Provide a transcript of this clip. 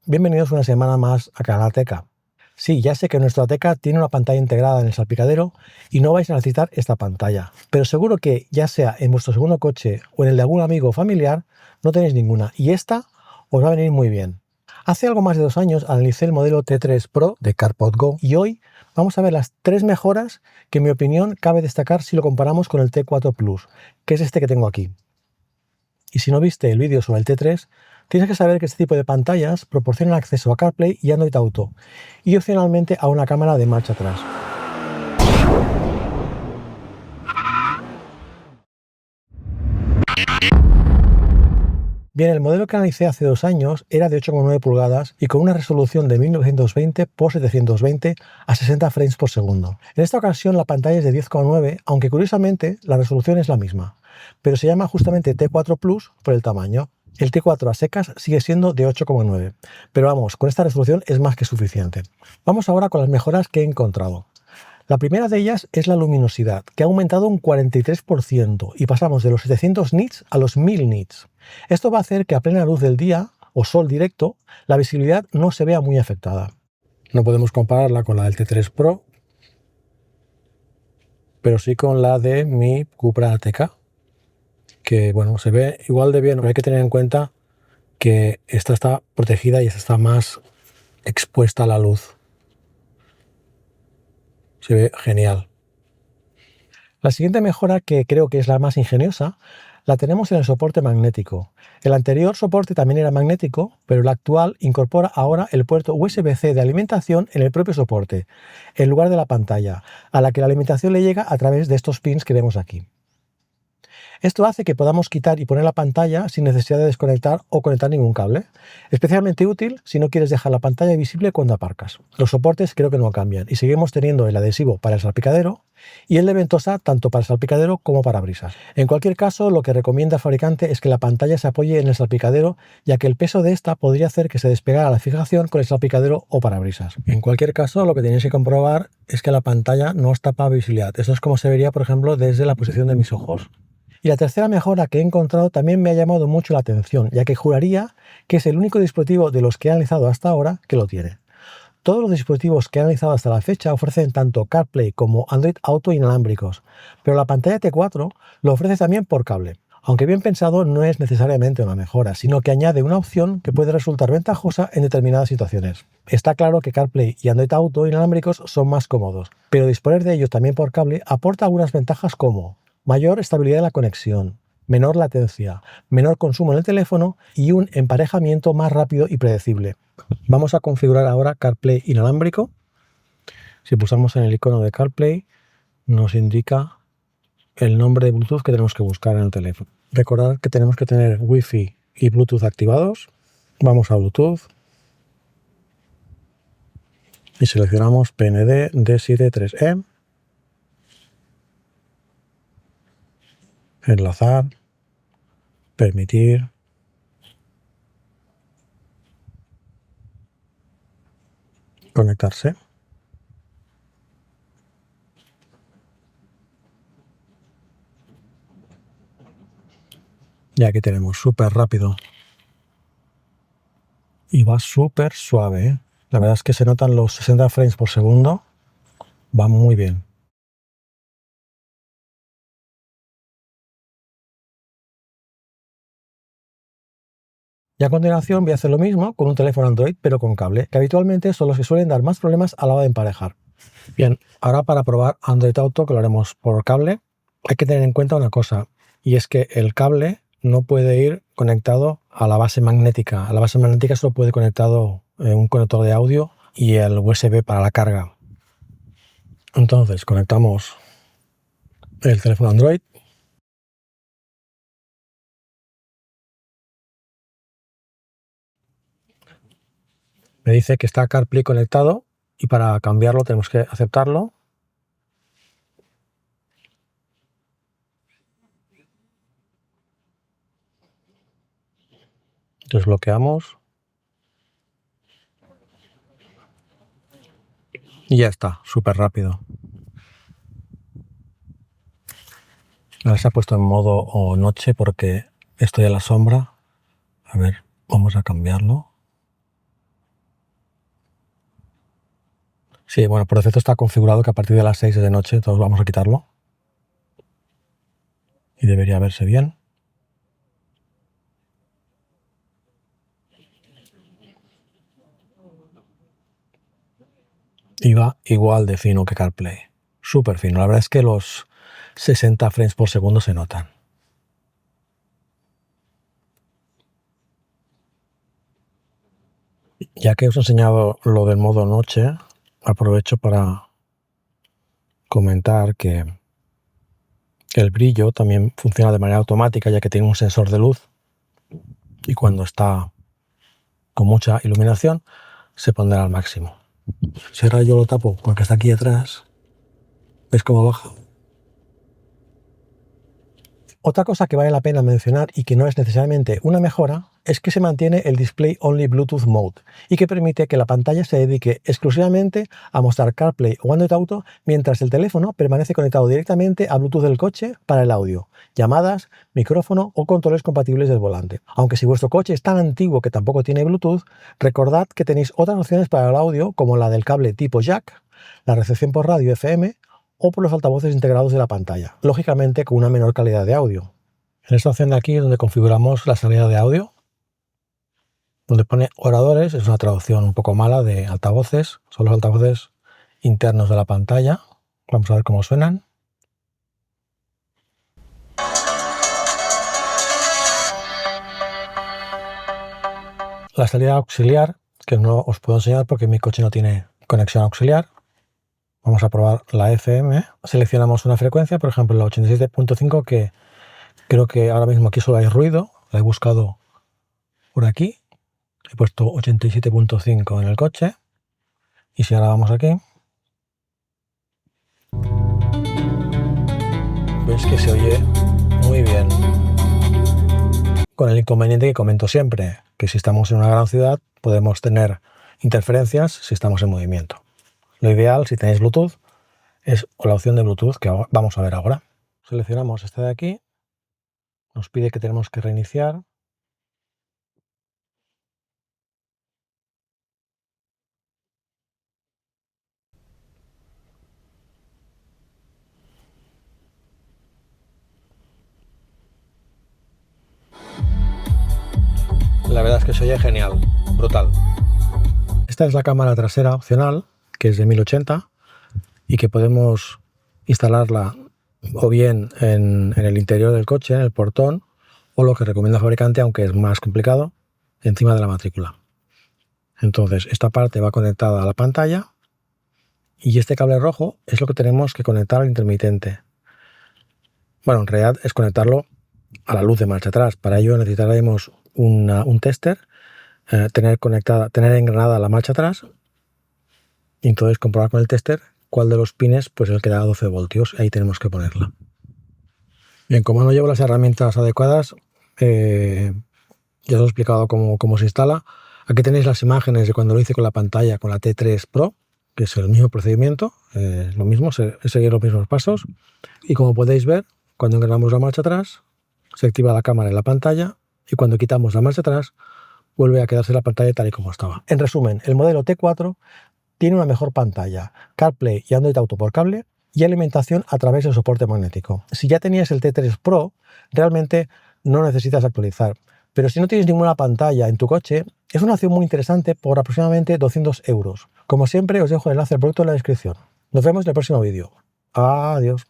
Bienvenidos una semana más a Canalteca. Sí, ya sé que nuestra teca tiene una pantalla integrada en el salpicadero y no vais a necesitar esta pantalla, pero seguro que ya sea en vuestro segundo coche o en el de algún amigo o familiar, no tenéis ninguna y esta os va a venir muy bien. Hace algo más de 2 años analicé el modelo T3 Pro de CarPod Go y hoy vamos a ver las 3 mejoras que en mi opinión cabe destacar si lo comparamos con el T4 Plus, que es este que tengo aquí. Y si no viste el vídeo sobre el T3, tienes que saber que este tipo de pantallas proporcionan acceso a CarPlay y Android Auto, y opcionalmente a una cámara de marcha atrás. Bien, el modelo que analicé hace 2 años era de 8,9 pulgadas y con una resolución de 1920 x 720 a 60 frames por segundo. En esta ocasión la pantalla es de 10,9, aunque curiosamente la resolución es la misma, pero se llama justamente T4 Plus por el tamaño. El T4 a secas sigue siendo de 8,9, pero vamos, con esta resolución es más que suficiente. Vamos ahora con las mejoras que he encontrado. La primera de ellas es la luminosidad, que ha aumentado un 43% y pasamos de los 700 nits a los 1000 nits. Esto va a hacer que a plena luz del día o sol directo la visibilidad no se vea muy afectada. No podemos compararla con la del T3 Pro, pero sí con la de mi Cupra Ateca, que bueno, se ve igual de bien, pero hay que tener en cuenta que esta está protegida y esta está más expuesta a la luz. Se ve genial. La siguiente mejora, que creo que es la más ingeniosa, la tenemos en el soporte magnético. El anterior soporte también era magnético, pero el actual incorpora ahora el puerto USB-C de alimentación en el propio soporte, en lugar de la pantalla, a la que la alimentación le llega a través de estos pins que vemos aquí. Esto hace que podamos quitar y poner la pantalla sin necesidad de desconectar o conectar ningún cable. Especialmente útil si no quieres dejar la pantalla visible cuando aparcas. Los soportes creo que no cambian y seguimos teniendo el adhesivo para el salpicadero y el de ventosa tanto para el salpicadero como para brisas. En cualquier caso, lo que recomienda el fabricante es que la pantalla se apoye en el salpicadero, ya que el peso de esta podría hacer que se despegara la fijación con el salpicadero o parabrisas. En cualquier caso, lo que tenéis que comprobar es que la pantalla no os tapa visibilidad. Esto es como se vería, por ejemplo, desde la posición de mis ojos. Y la tercera mejora que he encontrado también me ha llamado mucho la atención, ya que juraría que es el único dispositivo de los que he analizado hasta ahora que lo tiene. Todos los dispositivos que he analizado hasta la fecha ofrecen tanto CarPlay como Android Auto inalámbricos, pero la pantalla T4 lo ofrece también por cable. Aunque bien pensado, no es necesariamente una mejora, sino que añade una opción que puede resultar ventajosa en determinadas situaciones. Está claro que CarPlay y Android Auto inalámbricos son más cómodos, pero disponer de ellos también por cable aporta algunas ventajas como mayor estabilidad de la conexión, menor latencia, menor consumo en el teléfono y un emparejamiento más rápido y predecible. Vamos a configurar ahora CarPlay inalámbrico. Si pulsamos en el icono de CarPlay, nos indica el nombre de Bluetooth que tenemos que buscar en el teléfono. Recordad que tenemos que tener Wi-Fi y Bluetooth activados. Vamos a Bluetooth y seleccionamos PND D73E. Enlazar, permitir, conectarse. Y aquí tenemos súper rápido y va súper suave, ¿eh? La verdad es que se notan los 60 frames por segundo, va muy bien. Y a continuación voy a hacer lo mismo con un teléfono Android pero con cable, que habitualmente son los que suelen dar más problemas a la hora de emparejar. Bien, ahora para probar Android Auto, que lo haremos por cable, hay que tener en cuenta una cosa, y es que el cable no puede ir conectado a la base magnética. A la base magnética solo puede ir conectado un conector de audio y el USB para la carga. Entonces conectamos el teléfono Android. Me dice que está CarPlay conectado y para cambiarlo tenemos que aceptarlo. Desbloqueamos. Y ya está, súper rápido. Ahora se ha puesto en modo o noche porque estoy a la sombra. A ver, vamos a cambiarlo. Sí, bueno, por defecto está configurado que a partir de las 6 de noche, todos vamos a quitarlo. Y debería verse bien. Y va igual de fino que CarPlay. Súper fino. La verdad es que los 60 frames por segundo se notan. Ya que os he enseñado lo del modo noche, aprovecho para comentar que el brillo también funciona de manera automática, ya que tiene un sensor de luz y cuando está con mucha iluminación se pondrá al máximo. Si ahora yo lo tapo porque está aquí atrás, ¿ves cómo baja? Otra cosa que vale la pena mencionar y que no es necesariamente una mejora es que se mantiene el Display Only Bluetooth Mode y que permite que la pantalla se dedique exclusivamente a mostrar CarPlay o Android Auto mientras el teléfono permanece conectado directamente a Bluetooth del coche para el audio, llamadas, micrófono o controles compatibles del volante. Aunque si vuestro coche es tan antiguo que tampoco tiene Bluetooth, recordad que tenéis otras opciones para el audio como la del cable tipo jack, la recepción por radio FM o por los altavoces integrados de la pantalla, lógicamente con una menor calidad de audio. En esta opción de aquí donde configuramos la salida de audio, donde pone oradores, es una traducción un poco mala de altavoces, son los altavoces internos de la pantalla. Vamos a ver cómo suenan. La salida auxiliar, que no os puedo enseñar porque mi coche no tiene conexión auxiliar. Vamos a probar la FM. Seleccionamos una frecuencia, por ejemplo la 87.5, que creo que ahora mismo aquí solo hay ruido. La he buscado por aquí. He puesto 87.5 en el coche. Y si ahora vamos aquí, veis que se oye muy bien. Con el inconveniente que comento siempre, que si estamos en una gran ciudad podemos tener interferencias si estamos en movimiento. Lo ideal, si tenéis Bluetooth, es la opción de Bluetooth que vamos a ver ahora. Seleccionamos esta de aquí, nos pide que tenemos que reiniciar. La verdad es que se oye genial, brutal. Esta es la cámara trasera opcional, que es de 1080 y que podemos instalarla o bien en el interior del coche, en el portón, o lo que recomienda el fabricante, aunque es más complicado, encima de la matrícula. Entonces esta parte va conectada a la pantalla y este cable rojo es lo que tenemos que conectar al intermitente. Bueno, en realidad es conectarlo a la luz de marcha atrás. Para ello necesitaremos un tester, tener engranada la marcha atrás y entonces comprobar con el tester cuál de los pines pues es el que da 12 voltios. Ahí tenemos que ponerla. Bien, como no llevo las herramientas adecuadas, ya os he explicado cómo se instala. Aquí tenéis las imágenes de cuando lo hice con la pantalla, con la T3 Pro, que es el mismo procedimiento, lo mismo, seguir los mismos pasos. Y como podéis ver, cuando engranamos la marcha atrás, se activa la cámara en la pantalla y cuando quitamos la marcha atrás, vuelve a quedarse la pantalla tal y como estaba. En resumen, el modelo T4 tiene una mejor pantalla, CarPlay y Android Auto por cable y alimentación a través del soporte magnético. Si ya tenías el T3 Pro, realmente no necesitas actualizar. Pero si no tienes ninguna pantalla en tu coche, es una opción muy interesante por aproximadamente 200 euros. Como siempre, os dejo el enlace al producto en la descripción. Nos vemos en el próximo vídeo. Adiós.